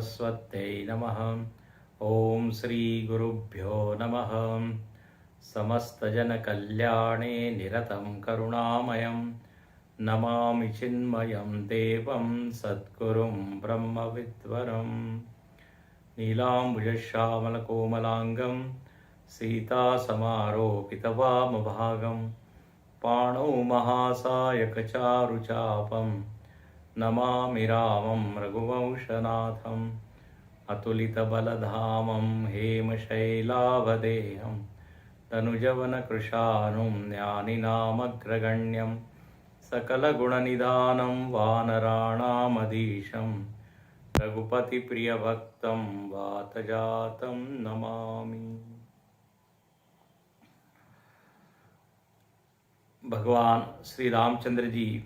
सरस्वत्यै नमः। ओम श्री गुरुभ्यो नमः। समस्तजनकल्याणे निरतं करुणामयं नमामि चिन्मयं देवं सद्गुरुं ब्रह्मविद्वरं। नीलाम्बुजश्यामलकोमलाङ्गं सीतासमारोपितवामभागं पाणौ महासायकचारुचापं नमामि रामं रघुवंशनाथम्। अतुलितबलधामं हेमशैलावदेहं तनुजवनकृशानुं ज्ञानिनामग्रगण्यं सकलगुणनिधानं वानराणामधीशं रघुपतिप्रियभक्तं वातजातं नमामि। भगवान श्री रामचंद्र जी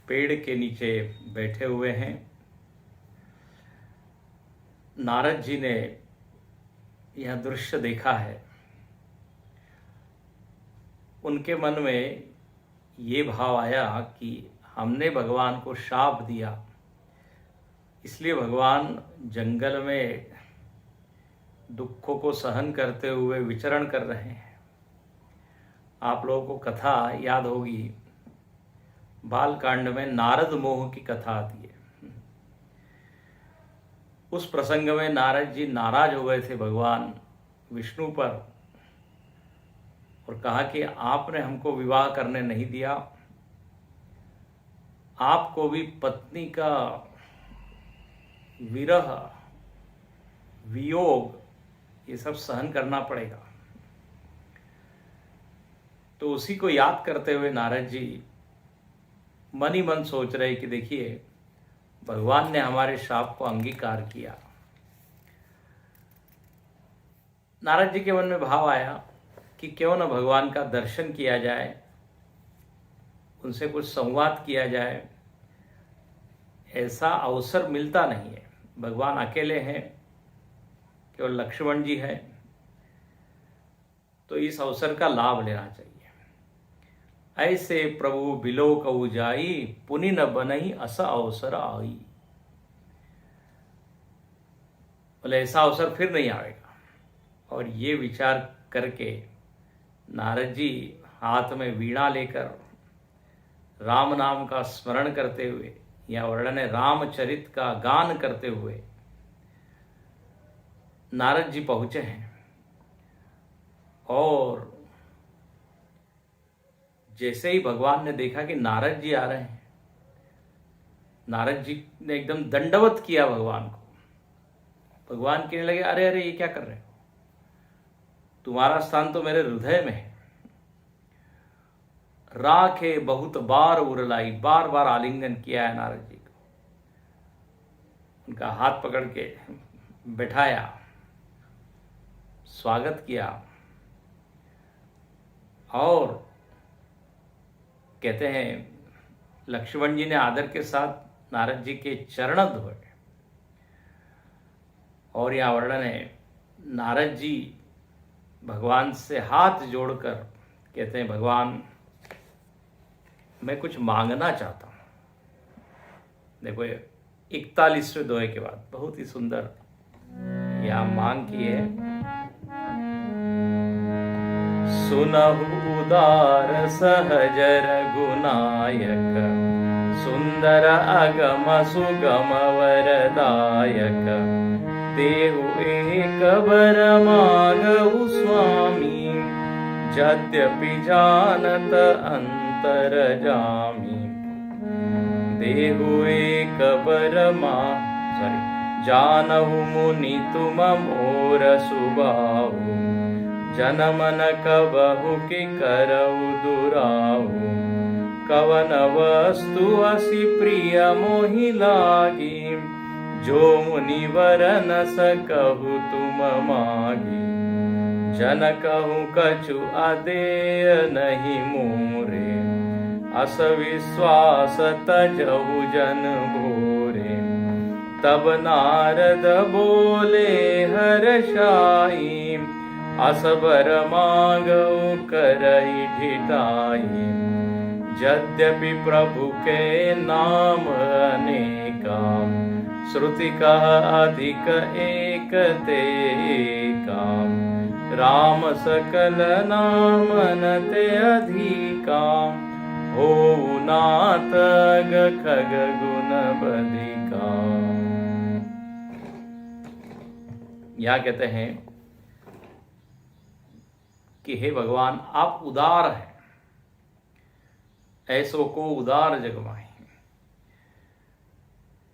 पेड़ के नीचे बैठे हुए हैं। नारद जी ने यह दृश्य देखा है। उनके मन में ये भाव आया कि हमने भगवान को शाप दिया, इसलिए भगवान जंगल में दुखों को सहन करते हुए विचरण कर रहे हैं। आप लोगों को कथा याद होगी, बालकांड में नारद मोह की कथा आती है। उस प्रसंग में नारद जी नाराज हो गए थे भगवान विष्णु पर और कहा कि आपने हमको विवाह करने नहीं दिया, आपको भी पत्नी का विरह वियोग ये सब सहन करना पड़ेगा। तो उसी को याद करते हुए नारद जी मन ही मन सोच रहे कि देखिए, भगवान ने हमारे शाप को अंगीकार किया। नारद जी के मन में भाव आया कि क्यों न भगवान का दर्शन किया जाए, उनसे कुछ संवाद किया जाए। ऐसा अवसर मिलता नहीं है। भगवान अकेले हैं, केवल लक्ष्मण जी हैं, तो इस अवसर का लाभ लेना चाहिए। ऐसे प्रभु बिलो कहु जाई, पुनि न बनई अस अवसर आई। बोले ऐसा अवसर फिर नहीं आएगा। और ये विचार करके नारद जी हाथ में वीणा लेकर राम नाम का स्मरण करते हुए, या वर्णन है रामचरित का गान करते हुए नारद जी पहुंचे हैं। और जैसे ही भगवान ने देखा कि नारद जी आ रहे हैं, नारद जी ने एकदम दंडवत किया भगवान को। भगवान कहने लगे, अरे अरे ये क्या कर रहे हो, तुम्हारा स्थान तो मेरे हृदय में है। राखे बहुत बार उरलाई, बार बार आलिंगन किया है नारद जी को, उनका हाथ पकड़ के बैठाया, स्वागत किया और कहते हैं लक्ष्मण जी ने आदर के साथ नारद जी के चरण धोए। और यह वर्णन है नारद जी भगवान से हाथ जोड़कर कहते हैं, भगवान मैं कुछ मांगना चाहता हूं। देखो 41वें दोहे के बाद बहुत ही सुंदर यह मांग की है। सुनहु उदार सहज रघुनायक, सुंदर अगम सुगम वरदायक। देहु एक बर मागहु स्वामी, यद्यपि जानत अंतर जामी। देहु एक बर जानहु मुनि तुम मोर सुबाहु। जनम न कबहु कि करऊ दुराहु, कवन वस्तु असि प्रिय मोहि लागी। जो मुनिवर न सकहु तुम मागी, जन कहूँ कछु अदेय नहीं मोरे। अस विश्वास तजहु जन भोरे, तब नारद बोले हर्षाई। असबर मांगऊ करई ढिठाई, यद्यपि प्रभु के नाम अनेका। श्रुति कह अधिक एक ते काम, राम सकल नामन ते अधिका, हो नाथ खग गुण बधिका। यहाँ कहते हैं कि हे भगवान आप उदार हैं, ऐसो को उदार जग माहि।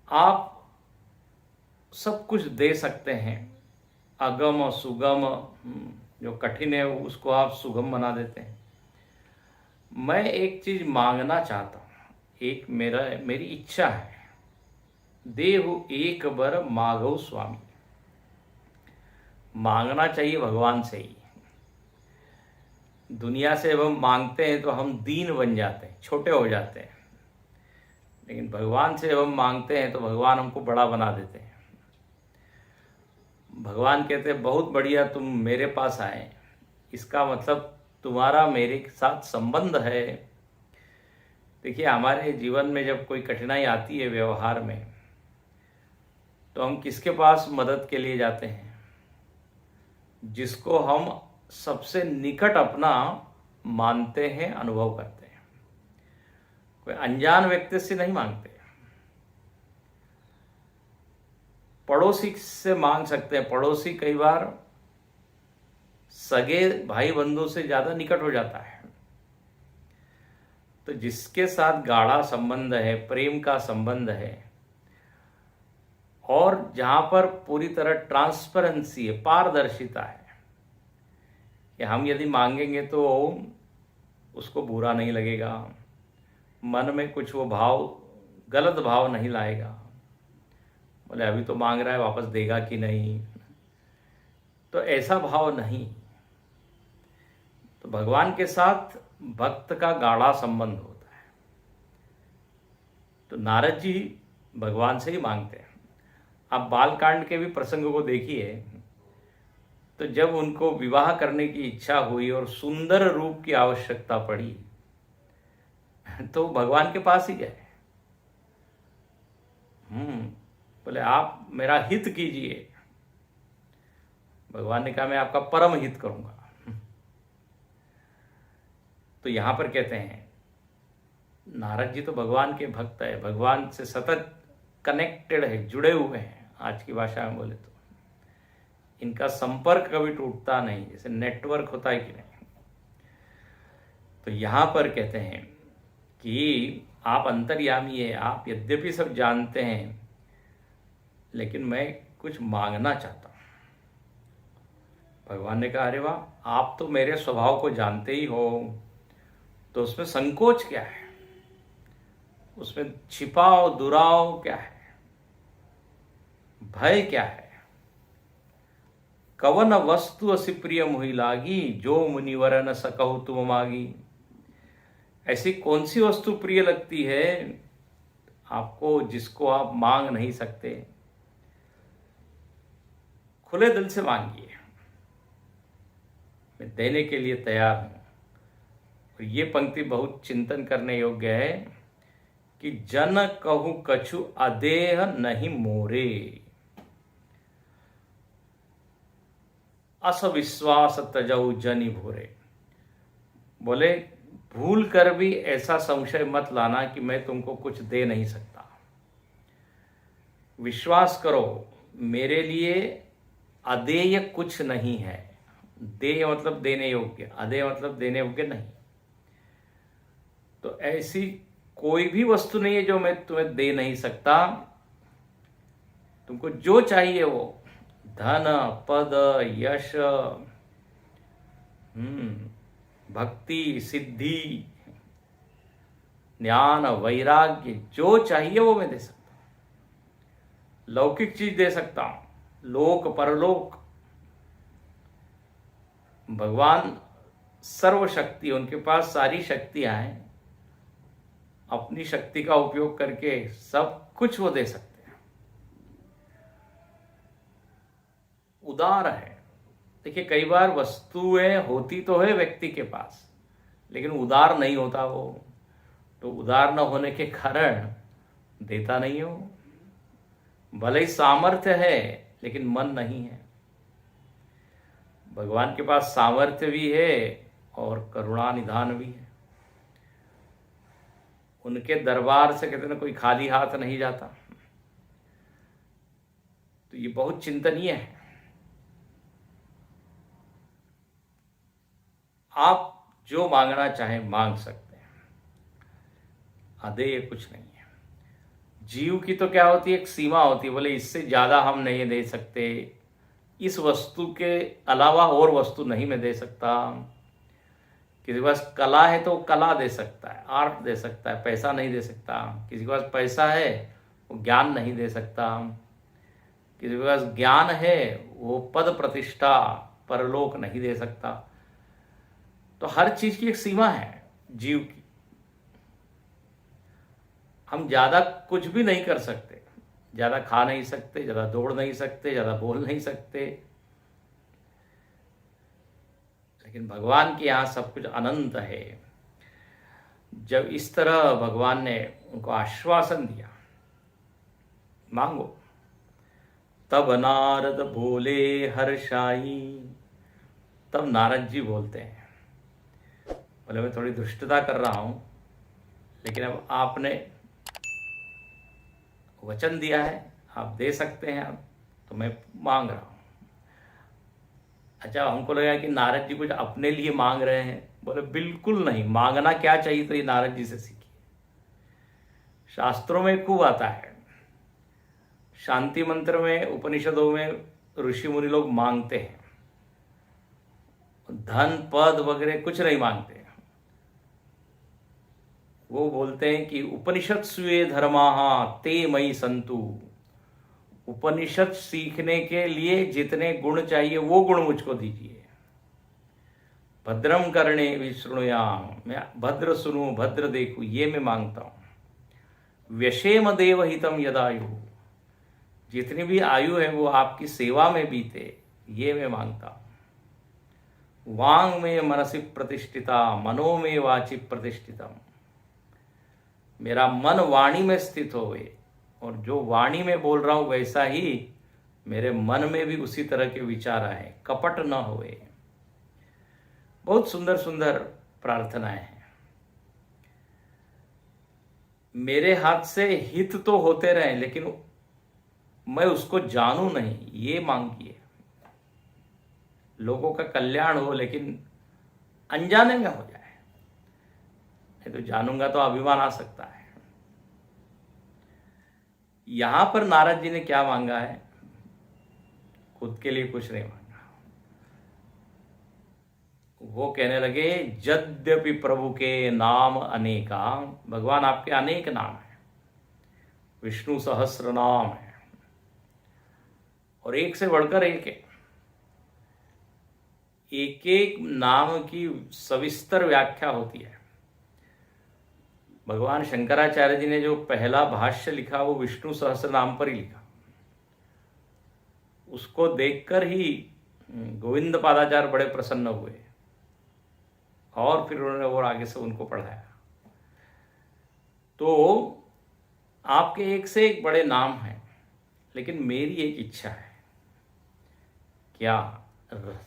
आप सब कुछ दे सकते हैं, अगम सुगम, जो कठिन है उसको आप सुगम बना देते हैं। मैं एक चीज मांगना चाहता हूँ, एक मेरी इच्छा है, देहु एक बर मांगो स्वामी। मांगना चाहिए भगवान से ही। दुनिया से जब हम मांगते हैं तो हम दीन बन जाते हैं, छोटे हो जाते हैं, लेकिन भगवान से जब हम मांगते हैं तो भगवान हमको बड़ा बना देते हैं। भगवान कहते हैं बहुत बढ़िया तुम मेरे पास आए, इसका मतलब तुम्हारा मेरे साथ संबंध है। देखिए हमारे जीवन में जब कोई कठिनाई आती है व्यवहार में, तो हम किसके पास मदद के लिए जाते हैं? जिसको हम सबसे निकट अपना मानते हैं, अनुभव करते हैं। कोई अनजान व्यक्ति से नहीं मांगते। पड़ोसी से मांग सकते हैं। पड़ोसी कई बार सगे भाई बंधु से ज्यादा निकट हो जाता है। तो जिसके साथ गाढ़ा संबंध है, प्रेम का संबंध है, और जहां पर पूरी तरह ट्रांसपेरेंसी है, पारदर्शिता है, कि हम यदि मांगेंगे तो उसको बुरा नहीं लगेगा, मन में कुछ वो भाव, गलत भाव नहीं लाएगा, बोले अभी तो मांग रहा है वापस देगा कि नहीं, तो ऐसा भाव नहीं। तो भगवान के साथ भक्त का गाढ़ा संबंध होता है। तो नारद जी भगवान से ही मांगते हैं। आप बालकांड के भी प्रसंग को देखिए, तो जब उनको विवाह करने की इच्छा हुई और सुंदर रूप की आवश्यकता पड़ी, तो भगवान के पास ही गए। बोले आप मेरा हित कीजिए। भगवान ने कहा मैं आपका परम हित करूंगा। तो यहां पर कहते हैं नारद जी तो भगवान के भक्त है, भगवान से सतत कनेक्टेड है, जुड़े हुए हैं। आज की भाषा में बोले तो इनका संपर्क कभी टूटता नहीं, जैसे नेटवर्क होता है कि नहीं। तो यहां पर कहते हैं कि आप अंतर्यामी है, आप यद्यपि सब जानते हैं, लेकिन मैं कुछ मांगना चाहता हूं। भगवान ने कहा अरे वाह, आप तो मेरे स्वभाव को जानते ही हो, तो उसमें संकोच क्या है, उसमें छिपाव दुराव क्या है, भय क्या है? कवन वस्तु असी प्रिय मुहि लागी, जो मुनिवर न सकहु तुम मागी। ऐसी कौन सी वस्तु प्रिय लगती है आपको, जिसको आप मांग नहीं सकते? खुले दिल से मांगिए, मैं देने के लिए तैयार हूं। और ये पंक्ति बहुत चिंतन करने योग्य है कि जन कहूं कछु अदेह नहीं मोरे, असविश्वास तजऊ जनि भोरे। बोले भूल कर भी ऐसा संशय मत लाना कि मैं तुमको कुछ दे नहीं सकता। विश्वास करो, मेरे लिए अदेय कुछ नहीं है। देय मतलब देने योग्य, अदेय मतलब देने योग्य नहीं। तो ऐसी कोई भी वस्तु नहीं है जो मैं तुम्हें दे नहीं सकता। तुमको जो चाहिए वो धन, पद, यश, भक्ति, सिद्धि, ज्ञान, वैराग्य, जो चाहिए वो मैं दे सकता हूं। लौकिक चीज दे सकता हूं, लोक परलोक। भगवान सर्वशक्ति, उनके पास सारी शक्तियां हैं। अपनी शक्ति का उपयोग करके सब कुछ वो दे सकते हैं। उदार है। देखिए कई बार वस्तुएं होती तो है व्यक्ति के पास, लेकिन उदार नहीं होता वो। तो उदार न होने के कारण देता नहीं हो। भले ही सामर्थ्य है लेकिन मन नहीं है। भगवान के पास सामर्थ्य भी है और करुणा निधान भी है। उनके दरबार से कहते ना कोई खाली हाथ नहीं जाता। तो ये बहुत चिंतनीय है। आप जो मांगना चाहें मांग सकते हैं, अदेय कुछ नहीं है। जीव की तो क्या होती है, एक सीमा होती है, बोले इससे ज़्यादा हम नहीं दे सकते, इस वस्तु के अलावा और वस्तु नहीं मैं दे सकता। किसी के पास कला है तो कला दे सकता है, आर्ट दे सकता है, पैसा नहीं दे सकता। किसी के पास पैसा है वो ज्ञान नहीं दे सकता। किसी के पास ज्ञान है वो पद प्रतिष्ठा परलोक नहीं दे सकता। तो हर चीज की एक सीमा है जीव की। हम ज्यादा कुछ भी नहीं कर सकते, ज्यादा खा नहीं सकते, ज्यादा दौड़ नहीं सकते, ज्यादा बोल नहीं सकते, लेकिन भगवान के यहाँ सब कुछ अनंत है। जब इस तरह भगवान ने उनको आश्वासन दिया, मांगो, तब नारद बोले हर्षाई। तब नारद जी बोलते हैं, बोले मैं थोड़ी दुष्टता कर रहा हूं, लेकिन अब आपने वचन दिया है, आप दे सकते हैं, अब तो मैं मांग रहा हूं। अच्छा, हमको लगा कि नारद जी कुछ अपने लिए मांग रहे हैं। बोले बिल्कुल नहीं, मांगना क्या चाहिए तो ये नारद जी से सीखिए। शास्त्रों में खूब आता है, शांति मंत्र में, उपनिषदों में ऋषि मुनि लोग मांगते हैं, धन पद वगैरह कुछ नहीं मांगते। वो बोलते हैं कि उपनिषद स्वे धर्माः ते मयि सन्तु। उपनिषद सीखने के लिए जितने गुण चाहिए वो गुण मुझको दीजिए। भद्रम कर्णे विशृणुयाम, मैं भद्र सुनूं, भद्र देखूं, ये मैं मांगता हूं। व्यशेम देव हितम यदायु, जितनी भी आयु है वो आपकी सेवा में बीते, ये मैं मांगता हूं। वांग में मनसि प्रतिष्ठिता, मनो में वाचि प्रतिष्ठितम, मेरा मन वाणी में स्थित होवे, और जो वाणी में बोल रहा हूं वैसा ही मेरे मन में भी उसी तरह के विचार आए, कपट न होवे। बहुत सुंदर सुंदर प्रार्थनाएं हैं। मेरे हाथ से हित तो होते रहे लेकिन मैं उसको जानूं नहीं, ये मांगिए। लोगों का कल्याण हो लेकिन अनजाने में हो जाए, नहीं तो जानूंगा तो अभिमान आ सकता है। यहां पर नारद जी ने क्या मांगा है, खुद के लिए कुछ नहीं मांगा। वो कहने लगे यद्यपि प्रभु के नाम अनेका, भगवान आपके अनेक नाम है, विष्णु सहस्र नाम है और एक से बढ़कर एक है। एक एक नाम की सविस्तर व्याख्या होती है। भगवान शंकराचार्य जी ने जो पहला भाष्य लिखा वो विष्णु सहस्र नाम पर ही लिखा। उसको देखकर ही गोविंद पादाचार्य बड़े प्रसन्न हुए और फिर उन्होंने और आगे से उनको पढ़ाया। तो आपके एक से एक बड़े नाम हैं, लेकिन मेरी एक इच्छा है, क्या?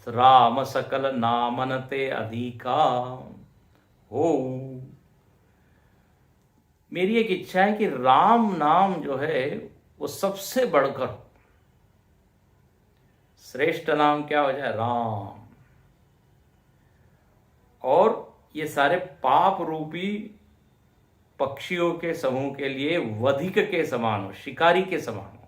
राम सकल नामनते अधिका हो। मेरी एक इच्छा है कि राम नाम जो है वो सबसे बढ़कर हो, श्रेष्ठ नाम क्या हो जाए, राम। और ये सारे पाप रूपी पक्षियों के समूह के लिए वधिक के समान हो, शिकारी के समान हो।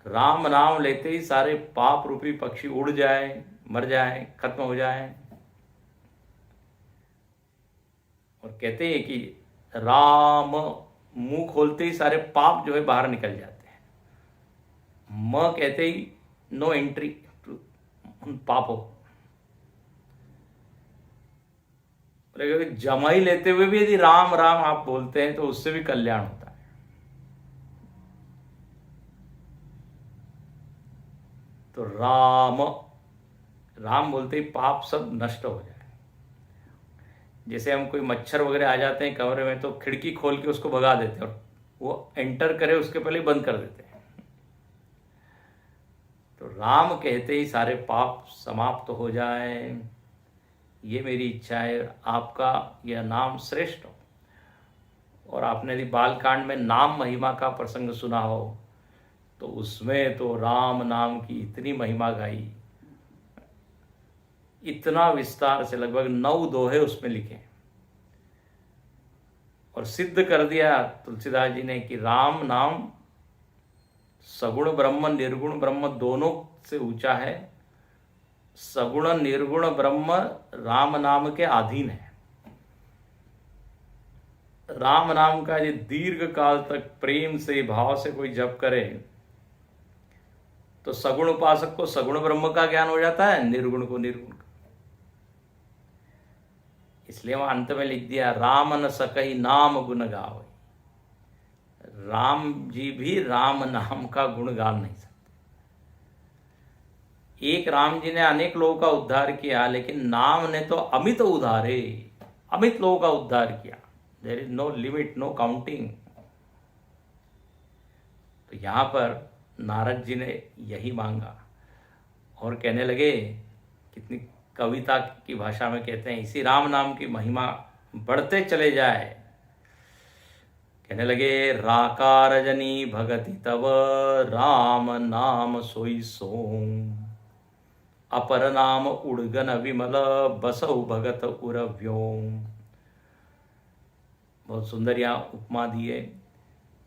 राम नाम लेते ही सारे पाप रूपी पक्षी उड़ जाए, मर जाए, खत्म हो जाए। और कहते हैं कि राम मुंह खोलते ही सारे पाप जो है बाहर निकल जाते हैं। म कहते ही नो एंट्री उन पापों। जमाई लेते हुए भी यदि राम राम आप बोलते हैं तो उससे भी कल्याण होता है। तो राम राम बोलते ही पाप सब नष्ट हो जाए। जैसे हम कोई मच्छर वगैरह आ जाते हैं कमरे में तो खिड़की खोल के उसको भगा देते हैं और वो एंटर करे उसके पहले बंद कर देते हैं। राम कहते ही सारे पाप समाप्त हो जाएं, ये मेरी इच्छा है। आपका यह नाम श्रेष्ठ हो। और आपने यदि बालकांड में नाम महिमा का प्रसंग सुना हो तो उसमें तो राम नाम की इतनी महिमा गाई, इतना विस्तार से, लगभग 9 दोहे उसमें लिखे और सिद्ध कर दिया तुलसीदास जी ने कि राम नाम सगुण ब्रह्म निर्गुण ब्रह्म दोनों से ऊंचा है। सगुण निर्गुण ब्रह्म राम नाम के अधीन है। राम नाम का ये दीर्घ काल तक प्रेम से भाव से कोई जप करे तो सगुण उपासक को सगुण ब्रह्म का ज्ञान हो जाता है, निर्गुण को निर्गुण का। इसलिए वहां अंत में लिख दिया, राम न सकई नाम गुण गावे। राम जी भी राम नाम का गुण गा नहीं सकते। एक राम जी ने अनेक लोगों का उद्धार किया, लेकिन नाम ने तो अमित उद्धारे, अमित लोगों का उद्धार किया। There is no limit, no counting. तो यहां पर नारद जी ने यही मांगा और कहने लगे, कितनी कविता की भाषा में कहते हैं, इसी राम नाम की महिमा बढ़ते चले जाए। कहने लगे, राकार जनी भगति तब राम नाम सोई सोम, अपर नाम उड़गन विमल बसौ भगत उरव्योम। बहुत सुंदर यहाँ उपमा दी है।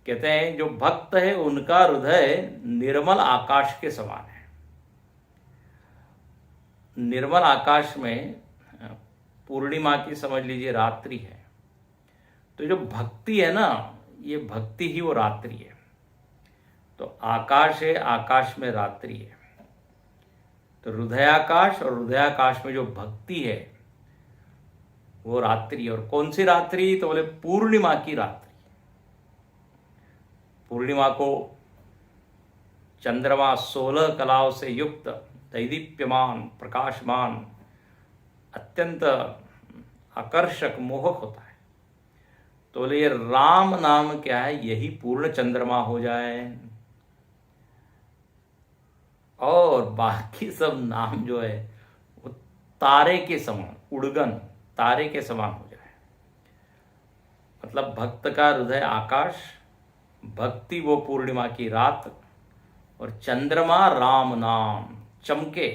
कहते हैं जो भक्त है उनका हृदय निर्मल आकाश के समान है। निर्मल आकाश में पूर्णिमा की समझ लीजिए रात्रि है, तो जो भक्ति है ना, ये भक्ति ही वो रात्रि है। तो आकाश है, आकाश में रात्रि है। तो हृदयाकाश और हृदयाकाश में जो भक्ति है वो रात्रि। और कौन सी रात्रि? तो बोले पूर्णिमा की रात्रि। पूर्णिमा को चंद्रमा 16 कलाओं से युक्त, दैदीप्यमान, प्रकाशमान, अत्यंत आकर्षक, मोहक होता है। तो बोले ये राम नाम क्या है, यही पूर्ण चंद्रमा हो जाए और बाकी सब नाम जो है वो तारे के समान, उड़गन तारे के समान हो जाए। मतलब भक्त का हृदय आकाश, भक्ति वो पूर्णिमा की रात, और चंद्रमा राम नाम चमके।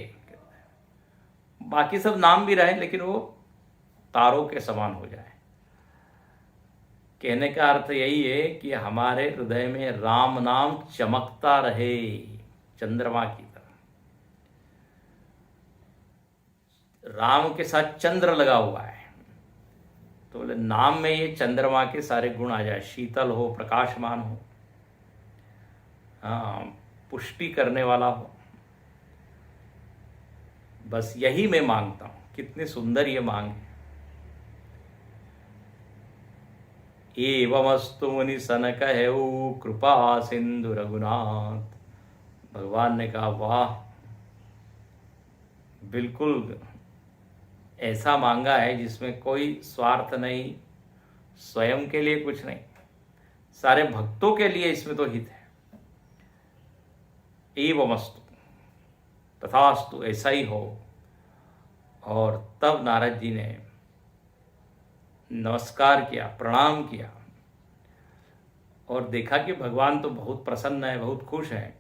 बाकी सब नाम भी रहे लेकिन वो तारों के समान हो जाए। कहने का अर्थ यही है कि हमारे हृदय में राम नाम चमकता रहे चंद्रमा की तरह। राम के साथ चंद्र लगा हुआ है, तो बोले नाम में ये चंद्रमा के सारे गुण आ जाए। शीतल हो, प्रकाशमान हो, हाँ, पुष्टि करने वाला हो। बस यही मैं मांगता हूं। कितनी सुंदर ये मांग है। एवमस्तु मुनि सन कहऊ कृपा सिंधु रघुनाथ। भगवान ने कहा, वाह, बिल्कुल ऐसा मांगा है जिसमें कोई स्वार्थ नहीं, स्वयं के लिए कुछ नहीं, सारे भक्तों के लिए इसमें तो हित है। एवमस्तु, तथास्तु, ऐसा ही हो। और तब नारद जी ने नमस्कार किया, प्रणाम किया और देखा कि भगवान तो बहुत प्रसन्न है, बहुत खुश है।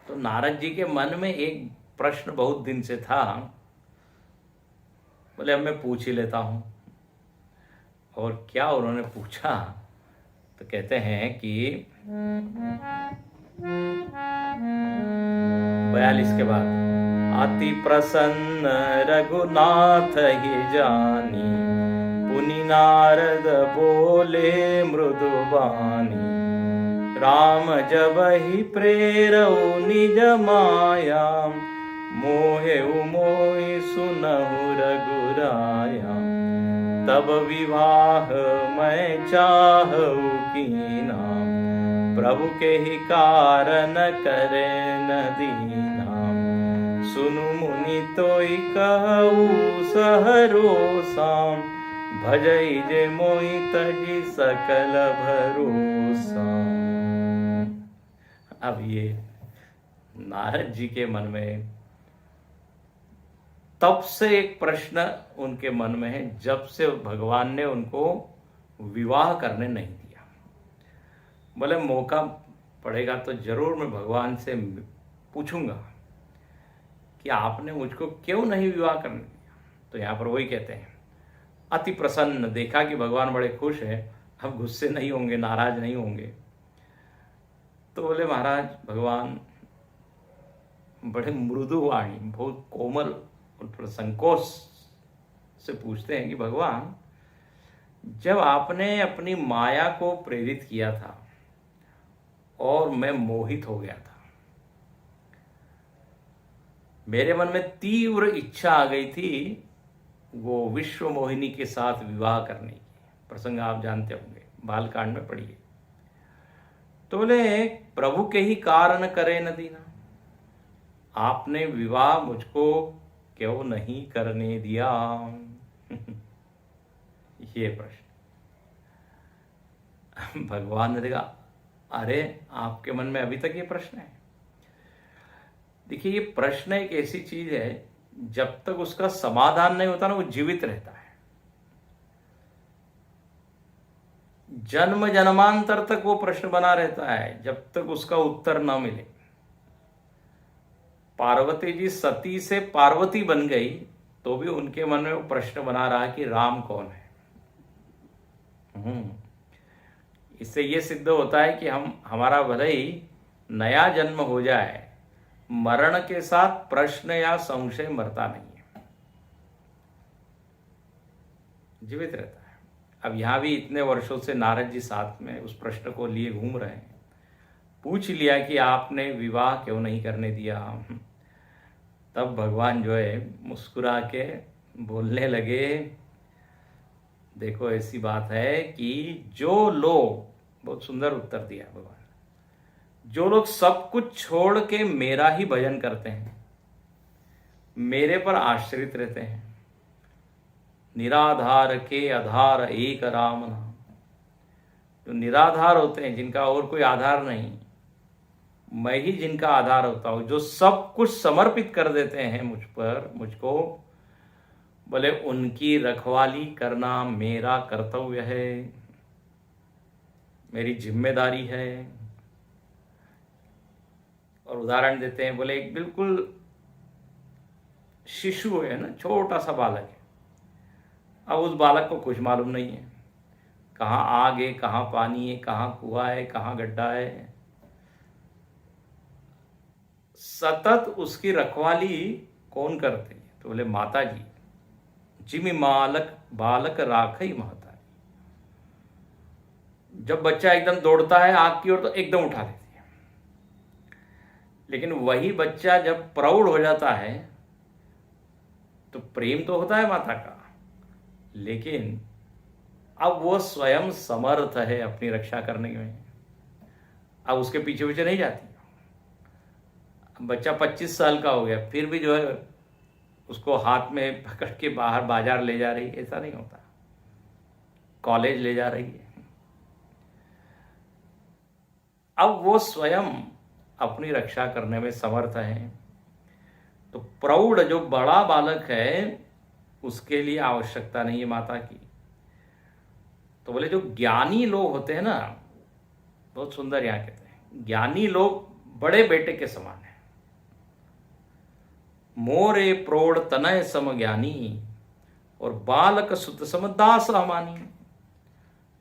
तो नारद जी के मन में एक प्रश्न बहुत दिन से था। बोले अब मैं पूछ ही लेता हूं। और क्या उन्होंने पूछा? तो कहते हैं कि 42 के बाद, अति प्रसन्न रघुनाथ ही जानी, पुनि नारद बोले मृदुबानी, राम जब ही प्रेरऊ निज माया, मोहे मोहि सुनहु रघुराया, तब विवाह मैं चाहू कीना, प्रभु के ही कारण करे न दीना, सुनु मुनि तोई कहू सहरोसा, भजई जे मोहि तजी सकल भरोसा। अब ये नारद जी के मन में तब से एक प्रश्न उनके मन में है, जब से भगवान ने उनको विवाह करने नहीं दिया। बोले मौका पड़ेगा तो जरूर मैं भगवान से पूछूंगा कि आपने मुझको क्यों नहीं विवाह करने दिया। तो यहाँ पर वही कहते हैं, अति प्रसन्न, देखा कि भगवान बड़े खुश हैं, अब गुस्से नहीं होंगे, नाराज नहीं होंगे। तो बोले महाराज, भगवान बड़े मृदु वाणी, बहुत कोमल और संकोच से पूछते हैं कि भगवान, जब आपने अपनी माया को प्रेरित किया था और मैं मोहित हो गया था, मेरे मन में तीव्र इच्छा आ गई थी वो विश्व मोहिनी के साथ विवाह करने की। प्रसंग आप जानते होंगे, बालकांड में पढ़िए। तो बोले प्रभु के ही कारण करे न दीना, आपने विवाह मुझको क्यों नहीं करने दिया। ये प्रश्न भगवान ने देखा, अरे आपके मन में अभी तक ये प्रश्न है। देखिए, ये प्रश्न एक ऐसी चीज है, जब तक उसका समाधान नहीं होता ना, वो जीवित रहता है। जन्म जन्मांतर तक वो प्रश्न बना रहता है, जब तक उसका उत्तर न मिले। पार्वती जी सती से पार्वती बन गई तो भी उनके मन में वो प्रश्न बना रहा कि राम कौन है। इससे ये सिद्ध होता है कि हमारा भले ही नया जन्म हो जाए, मरण के साथ प्रश्न या संशय मरता नहीं है, जीवित रहता है। अब यहां भी इतने वर्षों से नारद जी साथ में उस प्रश्न को लिए घूम रहे हैं। पूछ लिया कि आपने विवाह क्यों नहीं करने दिया। तब भगवान जो है मुस्कुरा के बोलने लगे, देखो ऐसी बात है कि जो लोग, बहुत सुंदर उत्तर दिया भगवान, जो लोग सब कुछ छोड़ के मेरा ही भजन करते हैं, मेरे पर आश्रित रहते हैं, निराधार के आधार एक राम नाम, जो निराधार होते हैं, जिनका और कोई आधार नहीं, मैं ही जिनका आधार होता हूं, जो सब कुछ समर्पित कर देते हैं मुझ पर, मुझको, बोले उनकी रखवाली करना मेरा कर्तव्य है, मेरी जिम्मेदारी है। और उदाहरण देते हैं, बोले एक बिल्कुल शिशु है ना, छोटा सा बालक है। अब उस बालक को कुछ मालूम नहीं है, कहाँ आग है, कहाँ पानी है, कहाँ कुआं है, कहाँ गड्ढा है। सतत उसकी रखवाली कौन करते हैं? तो बोले माता जी, जिमि मालक बालक राखई महतारी। जब बच्चा एकदम दौड़ता है आग की ओर तो एकदम उठा देती है, लेकिन वही बच्चा जब प्रौढ़ हो जाता है तो प्रेम तो होता है माता का, लेकिन अब वो स्वयं समर्थ है अपनी रक्षा करने में, अब उसके पीछे पीछे नहीं जाती। बच्चा 25 साल का हो गया, फिर भी जो है उसको हाथ में पकड़ के बाहर बाजार ले जा रही, ऐसा नहीं होता, कॉलेज ले जा रही है। अब वो स्वयं अपनी रक्षा करने में समर्थ है। तो प्रौढ़ जो बड़ा बालक है, उसके लिए आवश्यकता नहीं है माता की। तो बोले जो ज्ञानी लोग होते हैं ना, बहुत सुंदर यहां कहते हैं, ज्ञानी लोग बड़े बेटे के समान है। मोरे प्रौढ़ तनय सम ज्ञानी और बालक सुत सम दास हमानी।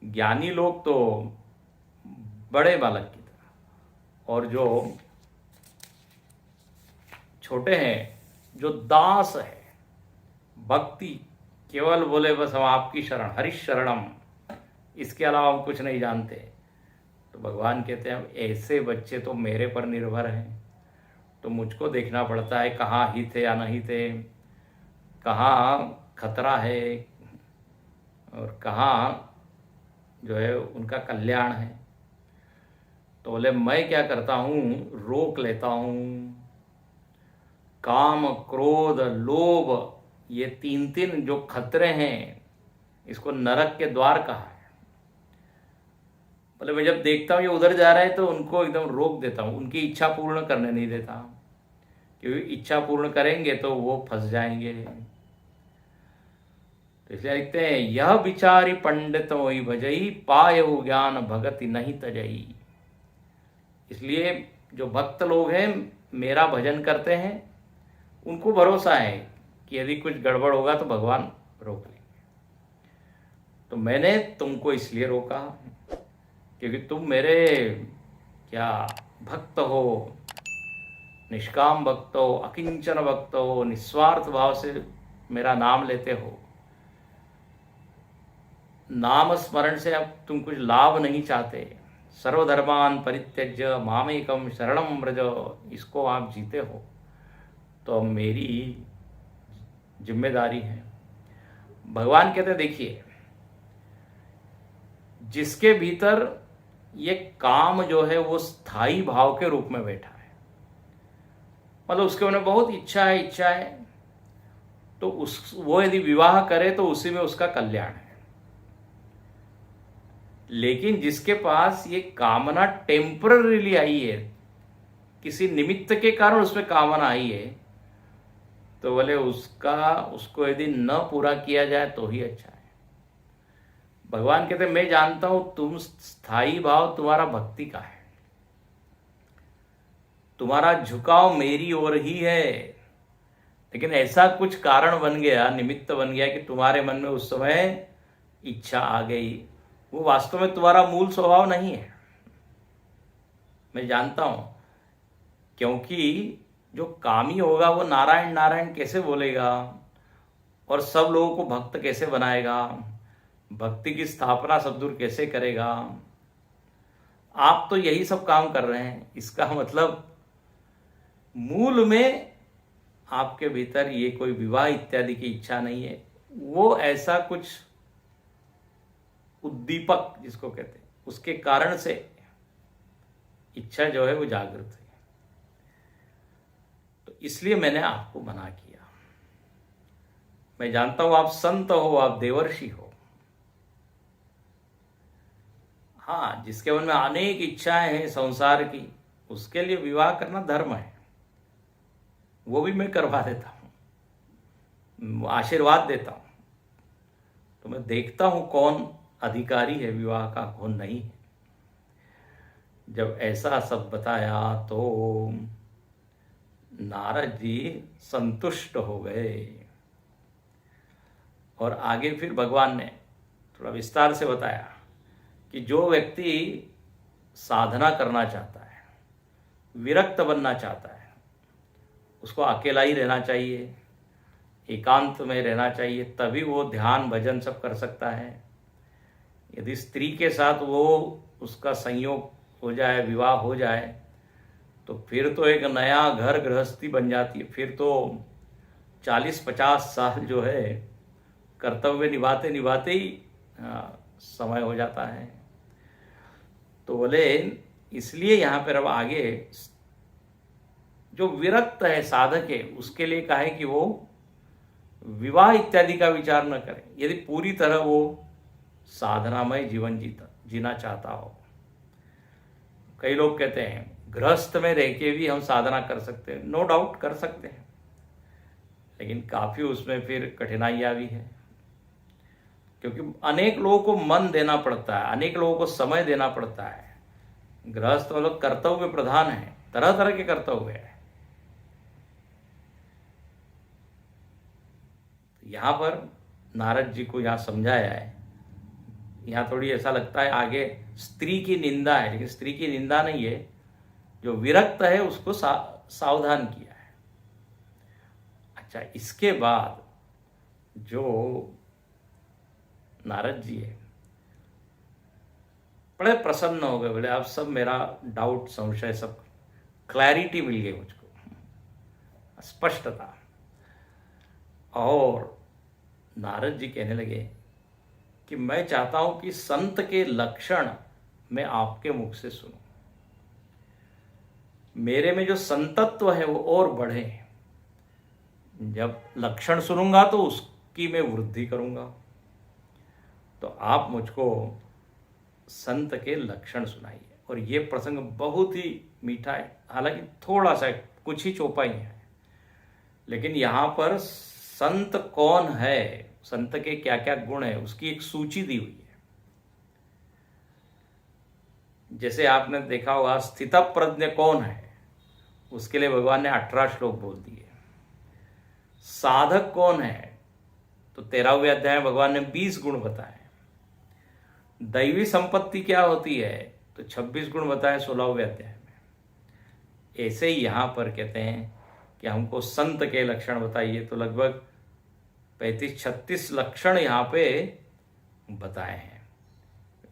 ज्ञानी लोग तो बड़े बालक की तरह, और जो छोटे हैं, जो दास है, भक्ति केवल बोले बस हम आपकी शरण, हरिश शरणम, इसके अलावा हम कुछ नहीं जानते। तो भगवान कहते हैं ऐसे बच्चे तो मेरे पर निर्भर हैं, तो मुझको देखना पड़ता है कहाँ हित है या नहीं थे, कहाँ खतरा है और कहाँ जो है उनका कल्याण है। तो बोले मैं क्या करता हूँ, रोक लेता हूँ। काम क्रोध लोभ, ये तीन जो खतरे हैं, इसको नरक के द्वार कहा है। बोले मैं जब देखता हूँ ये उधर जा रहा है तो उनको एकदम रोक देता हूँ, उनकी इच्छा पूर्ण करने नहीं देता, क्योंकि इच्छा पूर्ण करेंगे तो वो फंस जाएंगे। तो इसलिए लिखते हैं, यह विचारी पंडित मोहि भजई, पायहु ज्ञान भगति नहीं तजई। इसलिए जो भक्त लोग हैं मेरा भजन करते हैं, उनको भरोसा है कि यदि कुछ गड़बड़ होगा तो भगवान रोक लेंगे। तो मैंने तुमको इसलिए रोका क्योंकि तुम मेरे क्या भक्त हो, निष्काम भक्त हो, अकिंचन भक्त हो, निस्वार्थ भाव से मेरा नाम लेते हो। नाम स्मरण से अब तुम कुछ लाभ नहीं चाहते, सर्वधर्मान परित्यज्य मामेकम शरणम व्रज, इसको आप जीते हो, तो मेरी जिम्मेदारी है। भगवान कहते देखिए, जिसके भीतर ये काम जो है वो स्थायी भाव के रूप में बैठा है, मतलब उसके उन्हें बहुत इच्छा है, तो वो यदि विवाह करे तो उसी में उसका कल्याण है। लेकिन जिसके पास ये कामना टेम्पररीली आई है, किसी निमित्त के कारण उसमें कामना आई है, तो बोले उसको यदि न पूरा किया जाए तो ही अच्छा है। भगवान कहते मैं जानता हूं तुम स्थायी भाव तुम्हारा भक्ति का है, तुम्हारा झुकाव मेरी ओर ही है, लेकिन ऐसा कुछ कारण बन गया, निमित्त बन गया कि तुम्हारे मन में उस समय इच्छा आ गई। वो वास्तव में तुम्हारा मूल स्वभाव नहीं है, मैं जानता हूं। क्योंकि जो कामी होगा वो नारायण नारायण कैसे बोलेगा और सब लोगों को भक्त कैसे बनाएगा, भक्ति की स्थापना सद्गुरु कैसे करेगा। आप तो यही सब काम कर रहे हैं, इसका मतलब मूल में आपके भीतर ये कोई विवाह इत्यादि की इच्छा नहीं है। वो ऐसा कुछ उद्दीपक जिसको कहते हैं, उसके कारण से इच्छा जो है वो जागृत है। तो इसलिए मैंने आपको मना किया। मैं जानता हूं आप संत हो, आप देवर्षि हो। हाँ, जिसके मन में अनेक इच्छाएं हैं संसार की, उसके लिए विवाह करना धर्म है, वो भी मैं करवा देता हूं, आशीर्वाद देता हूं। तो मैं देखता हूं कौन अधिकारी है विवाह का, कौन नहीं है। जब ऐसा सब बताया तो नारद जी संतुष्ट हो गए। और आगे फिर भगवान ने थोड़ा विस्तार से बताया कि जो व्यक्ति साधना करना चाहता है, विरक्त बनना चाहता है, उसको अकेला ही रहना चाहिए, एकांत में रहना चाहिए, तभी वो ध्यान भजन सब कर सकता है। यदि स्त्री के साथ वो उसका संयोग हो जाए, विवाह हो जाए, तो फिर तो एक नया घर गृहस्थी बन जाती है। फिर तो 40-50 साल जो है कर्तव्य निभाते निभाते ही समय हो जाता है। तो बोले इसलिए यहाँ पर अब आगे जो विरक्त है साधक है, उसके लिए कहा है कि वो विवाह इत्यादि का विचार न करे, यदि पूरी तरह वो साधनामय जीवन जीना चाहता हो। कई लोग कहते हैं गृहस्थ में रह के भी हम साधना कर सकते हैं, नो डाउट कर सकते हैं, लेकिन काफ़ी उसमें फिर कठिनाइयाँ भी हैं, क्योंकि अनेक लोगों को मन देना पड़ता है, अनेक लोगों को समय देना पड़ता है। गृहस्थ लोग कर्तव्य प्रधान है, तरह तरह के कर्तव्य है। यहाँ पर नारद जी को यहाँ समझाया है। यहाँ थोड़ी ऐसा लगता है आगे स्त्री की निंदा है, लेकिन स्त्री की निंदा नहीं है, जो विरक्त है उसको सावधान किया है। अच्छा, इसके बाद जो नारद जी है बड़े प्रसन्न हो गए, बोले अब सब मेरा डाउट संशय सब क्लैरिटी मिल गई मुझको, स्पष्टता। और नारद जी कहने लगे कि मैं चाहता हूं कि संत के लक्षण मैं आपके मुख से सुनूं, मेरे में जो संतत्व है वो और बढ़े। जब लक्षण सुनूंगा तो उसकी मैं वृद्धि करूंगा। तो आप मुझको संत के लक्षण सुनाइए। और ये प्रसंग बहुत ही मीठा है, हालांकि थोड़ा सा कुछ ही चौपाई है, लेकिन यहाँ पर संत कौन है, संत के क्या क्या गुण है, उसकी एक सूची दी हुई है। जैसे आपने देखा होगा स्थितप्रज्ञ कौन है, उसके लिए भगवान ने 18 श्लोक बोल दिए। साधक कौन है, तो 13वें अध्याय में भगवान ने 20 गुण बताए। दैवी संपत्ति क्या होती है, तो 26 गुण बताए 16वें अध्याय में। ऐसे ही यहाँ पर कहते हैं कि हमको संत के लक्षण बताइए, तो लगभग 35-36 लक्षण यहाँ पे बताए हैं।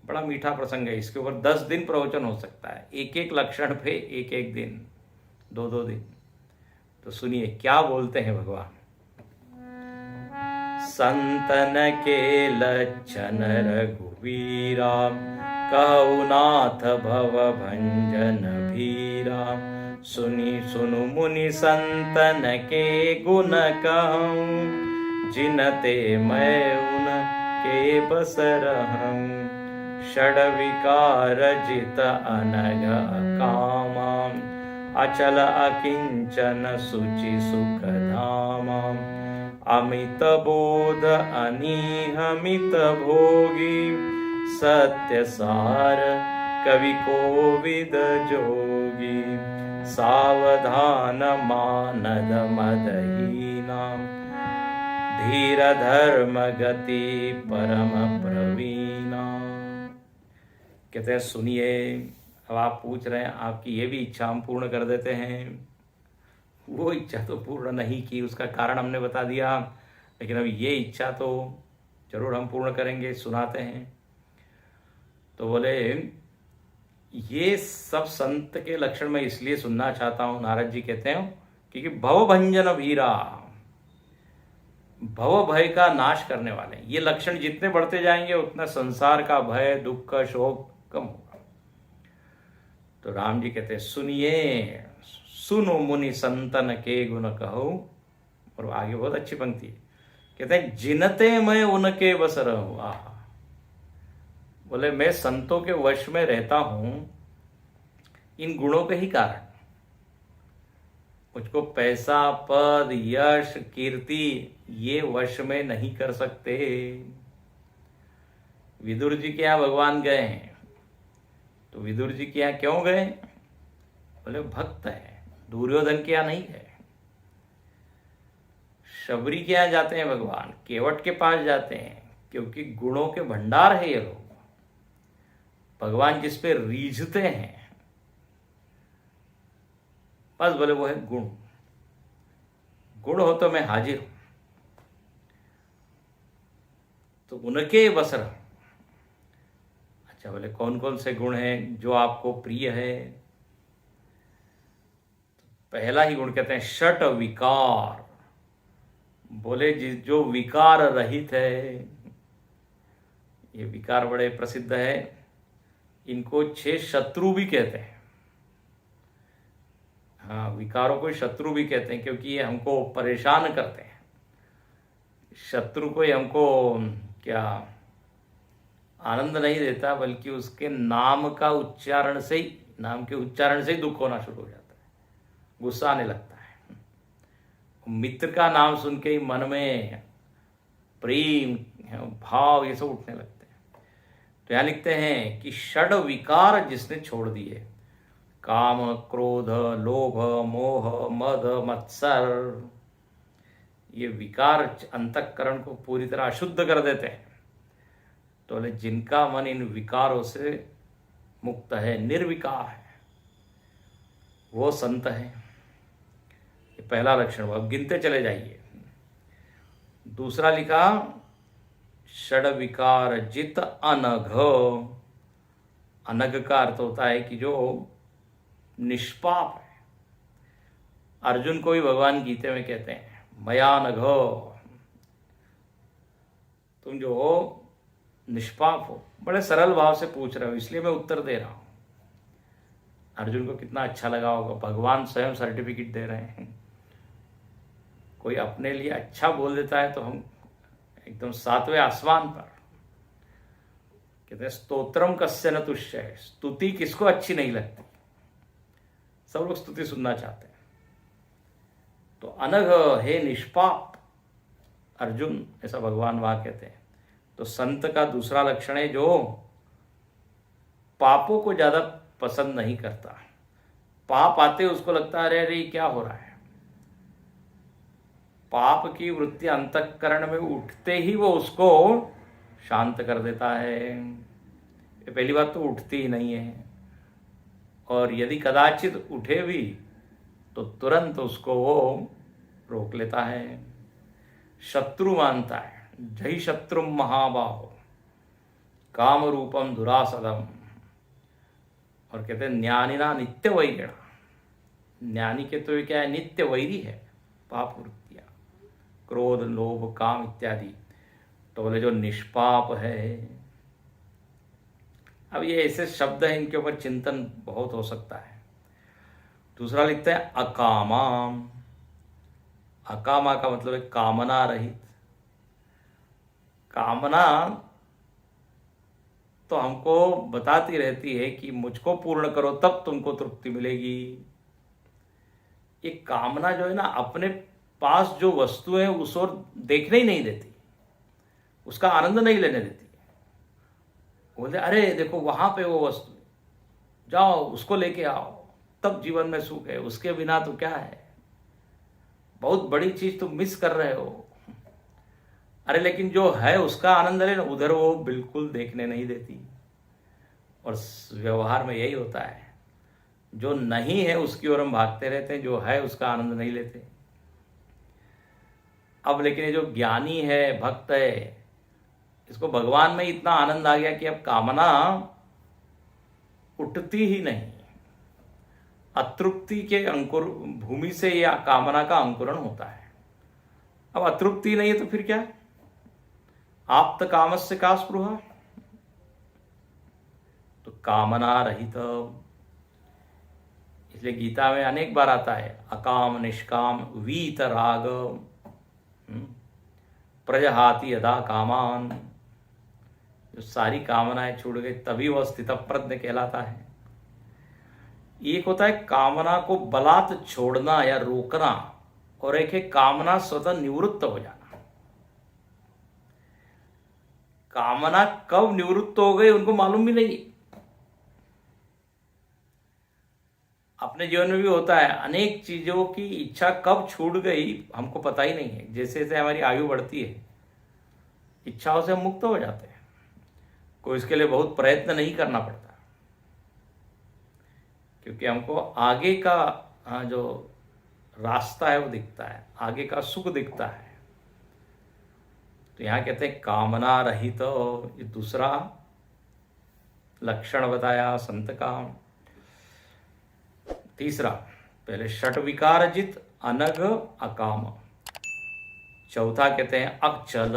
बड़ा मीठा प्रसंग है, इसके ऊपर 10 दिन प्रवचन हो सकता है, एक एक लक्षण पे एक एक दिन, 2-2 दिन। तो सुनिए क्या बोलते हैं भगवान। संतन के लक्षण रघुवीरा, कहु नाथ भव भंजन भीरा। सुनी सुनु मुनि संतन के गुण कहूँ, जिनते मैं उन के बस रहूँ। षड विकार जित अनग कामा, अचल अकिंचन सुचि सुख धामा। अमित बोध अनिहमित भोगी, सत्य सार कवि कोविद जोगी। सावधान मानद मदहीना, धीर धर्म गति परम प्रवीणा। कहते हैं सुनिए, अब आप पूछ रहे हैं आपकी ये भी इच्छा हम पूर्ण कर देते हैं। वो इच्छा तो पूर्ण नहीं की, उसका कारण हमने बता दिया, लेकिन अब ये इच्छा तो जरूर हम पूर्ण करेंगे, सुनाते हैं। तो बोले ये सब संत के लक्षण मैं इसलिए सुनना चाहता हूँ, नारद जी कहते हैं, क्योंकि भवभंजन भीरा, भव भय का नाश करने वाले हैं। ये लक्षण जितने बढ़ते जाएंगे उतना संसार का भय दुख शोक कम होगा। तो राम जी कहते हैं सुनिए, सुनो मुनि संतन के गुण कहो। और आगे बहुत अच्छी पंक्ति है, कहते हैं जिनते मैं उनके बस रहूं। आहा, बोले मैं संतों के वश में रहता हूं इन गुणों के ही कारण। मुझको पैसा पद यश कीर्ति ये वश में नहीं कर सकते। विदुर जी के यहाँ भगवान गए हैं, तो विदुर जी के यहाँ क्यों गए, बोले भक्त है। दुर्योधन के यहाँ नहीं गए। शबरी के यहाँ जाते हैं भगवान, केवट के पास जाते हैं, क्योंकि गुणों के भंडार है ये लोग। भगवान जिस पे रीझते हैं बस बोले वो है गुण। गुण हो तो मैं हाजिर हूं, तो उनके बस रहो। अच्छा, बोले कौन कौन से गुण हैं जो आपको प्रिय है। पहला ही गुण कहते हैं षट विकार। बोले जो विकार रहित है, ये विकार बड़े प्रसिद्ध है, इनको 6 शत्रु भी कहते हैं। हाँ, विकारों को शत्रु भी कहते हैं, क्योंकि ये हमको परेशान करते हैं। शत्रु कोई हमको क्या आनंद नहीं देता, बल्कि उसके नाम का उच्चारण से ही, नाम के उच्चारण से ही दुख होना शुरू हो जाता है, गुस्सा आने लगता है। मित्र का नाम सुन के ही मन में प्रेम भाव ये सब उठने लगते हैं। तो यहाँ लिखते हैं कि षड विकार जिसने छोड़ दिए, काम क्रोध लोभ मोह मद मत्सर, ये विकार अंतःकरण को पूरी तरह अशुद्ध कर देते हैं। तो बोले जिनका मन इन विकारों से मुक्त है, निर्विकार है, वो संत है। ये पहला लक्षण हुआ। अब गिनते चले जाइए। दूसरा लिखा षड विकार जित अनघ। अनघ का अर्थ होता है कि जो निष्पाप है। अर्जुन को भी भगवान गीता में कहते हैं मया नघो, तुम जो हो निष्पाप हो। बड़े सरल भाव से पूछ रहे हो, इसलिए मैं उत्तर दे रहा हूं। अर्जुन को कितना अच्छा लगा होगा, भगवान स्वयं सर्टिफिकेट दे रहे हैं। कोई अपने लिए अच्छा बोल देता है तो हम एकदम 7वें आसमान पर। कहते हैं स्तोत्रम कस्य न तुष्य, स्तुति किसको अच्छी नहीं लगती, सब लोग स्तुति सुनना चाहते हैं। तो अनघ हे निष्पाप अर्जुन, ऐसा भगवान वहां कहते हैं। तो संत का दूसरा लक्षण है जो पापों को ज्यादा पसंद नहीं करता। पाप आते उसको लगता है अरे अरे क्या हो रहा है। पाप की वृत्ति अंतःकरण में उठते ही वो उसको शांत कर देता है। पहली बात तो उठती ही नहीं है, और यदि कदाचित उठे भी तो तुरंत उसको वो रोक लेता है, शत्रु मानता है। जय शत्रु महाबाहो काम रूपम दुरासदम। और कहते हैं ज्ञानिना नित्य वैरिणा, ज्ञानी के तो ये क्या है, नित्य वैरी है पाप वृत्तियां, क्रोध लोभ काम इत्यादि। तो बोले जो निष्पाप है। अब ये ऐसे शब्द हैं, इनके ऊपर चिंतन बहुत हो सकता है। दूसरा लिखते हैं अकामा। अकामा का मतलब है कामना रहित। कामना तो हमको बताती रहती है कि मुझको पूर्ण करो तब तुमको तृप्ति मिलेगी। ये कामना जो है ना, अपने पास जो वस्तु है उस ओर देखने ही नहीं देती, उसका आनंद नहीं लेने देती। बोलते अरे देखो वहां पे वो वस्तु, जाओ उसको लेके आओ तब जीवन में सुख है, उसके बिना तो क्या है, बहुत बड़ी चीज तुम मिस कर रहे हो। अरे लेकिन जो है उसका आनंद लेना, उधर वो बिल्कुल देखने नहीं देती। और व्यवहार में यही होता है, जो नहीं है उसकी ओर हम भागते रहते हैं, जो है उसका आनंद नहीं लेते। अब लेकिन ये जो ज्ञानी है, भक्त है, इसको भगवान में इतना आनंद आ गया कि अब कामना उठती ही नहीं। अतृप्ति के अंकुर भूमि से या कामना का अंकुरण होता है। अब अतृप्ति नहीं है तो फिर क्या, आप्त कामस्य का स्पृहा। तो कामना रहित, इसलिए गीता में अनेक बार आता है अकाम निष्काम वीत राग प्रजहाति यदा कामान। जो सारी कामनाएं छूट गई तभी वह स्थितप्रज्ञ कहलाता है। एक होता है कामना को बलात् छोड़ना या रोकना, और एक है कामना स्वतः निवृत्त हो जाना। कामना कब निवृत्त हो गई उनको मालूम भी नहीं। अपने जीवन में भी होता है, अनेक चीजों की इच्छा कब छूट गई हमको पता ही नहीं है। जैसे जैसे हमारी आयु बढ़ती है, इच्छाओं से हम मुक्त हो जाते हैं, कोई इसके लिए बहुत प्रयत्न नहीं करना पड़ता, क्योंकि हमको आगे का जो रास्ता है वो दिखता है, आगे का सुख दिखता है। तो यहां कहते हैं कामना रहित, तो ये दूसरा लक्षण बताया संत का। तीसरा, पहले षट विकारजित अनग अकाम। चौथा कहते हैं अचल,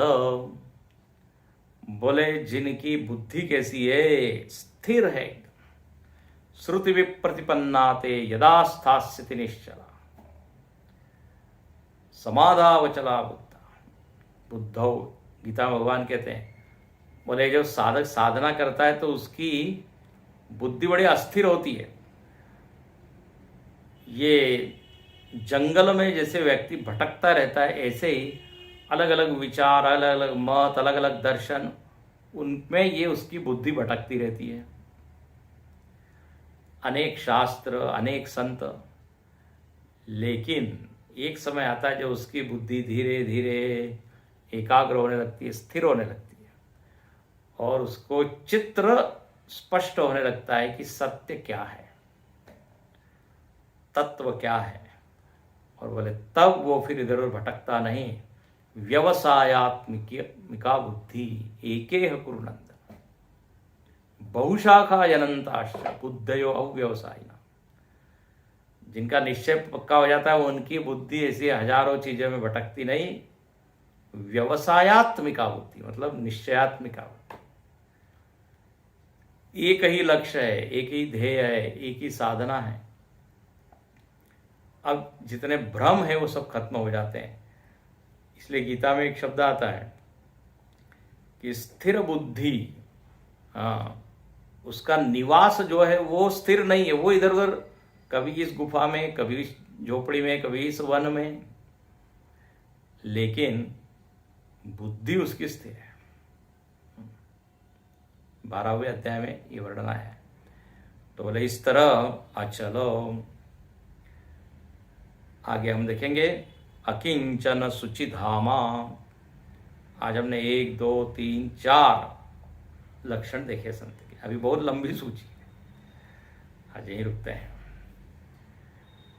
बोले जिनकी बुद्धि कैसी है, स्थिर है, श्रुति विप्रतिपन्नाते यदा स्थास्यति निश्चला समाधावचला बुद्धा। बुद्धौ, गीता में भगवान कहते हैं, बोले जब साधक साधना करता है तो उसकी बुद्धि बड़ी अस्थिर होती है। ये जंगल में जैसे व्यक्ति भटकता रहता है, ऐसे ही अलग अलग विचार, अलग अलग मत, अलग अलग दर्शन, उनमें ये उसकी बुद्धि भटकती रहती है। अनेक शास्त्र, अनेक संत, लेकिन एक समय आता है जब उसकी बुद्धि धीरे धीरे एकाग्र होने लगती है, स्थिर होने लगती है, और उसको चित्र स्पष्ट होने लगता है कि सत्य क्या है, तत्व क्या है। और बोले तब वो फिर इधर उधर भटकता नहीं। व्यवसायात्मिका बुद्धि एकेह कुरुनंद बहुशाखा अनंताश्च बुद्धयो अव्यवसायिना। जिनका निश्चय पक्का हो जाता है वो, उनकी बुद्धि ऐसी हजारों चीजों में भटकती नहीं। व्यवसायात्मिका बुद्धि मतलब निश्चयात्मिका बुद्धि, एक ही लक्ष्य है, एक ही ध्येय है, एक ही साधना है। अब जितने भ्रम है वो सब खत्म हो जाते हैं। इसलिए गीता में एक शब्द आता है कि स्थिर बुद्धि हाँ, उसका निवास जो है वो स्थिर नहीं है, वो इधर उधर, कभी इस गुफा में, कभी इस झोपड़ी में, कभी इस वन में, लेकिन बुद्धि उसकी स्थिर है। 12वें अध्याय में ये वर्णन है। तो बोले इस तरह चलो आगे हम देखेंगे। अकिंचन सुचिधामा, आज हमने 1 2 3 4 लक्षण देखे संत के। अभी बहुत लंबी सूची है, आज यहीं रुकते हैं।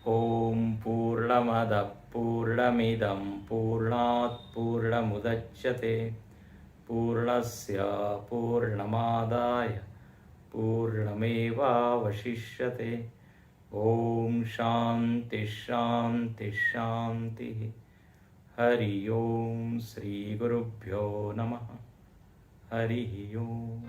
ओम पूर्णमद पूर्णमिदं पूर्णात् पूर्णमुदच्यते पूर्णस्य पूर्णमादाय पूर्णमेवावशिष्यते। ओम शांति शांति शांति। हरि ओम श्री गुरुभ्यो नमः। हरि ओम।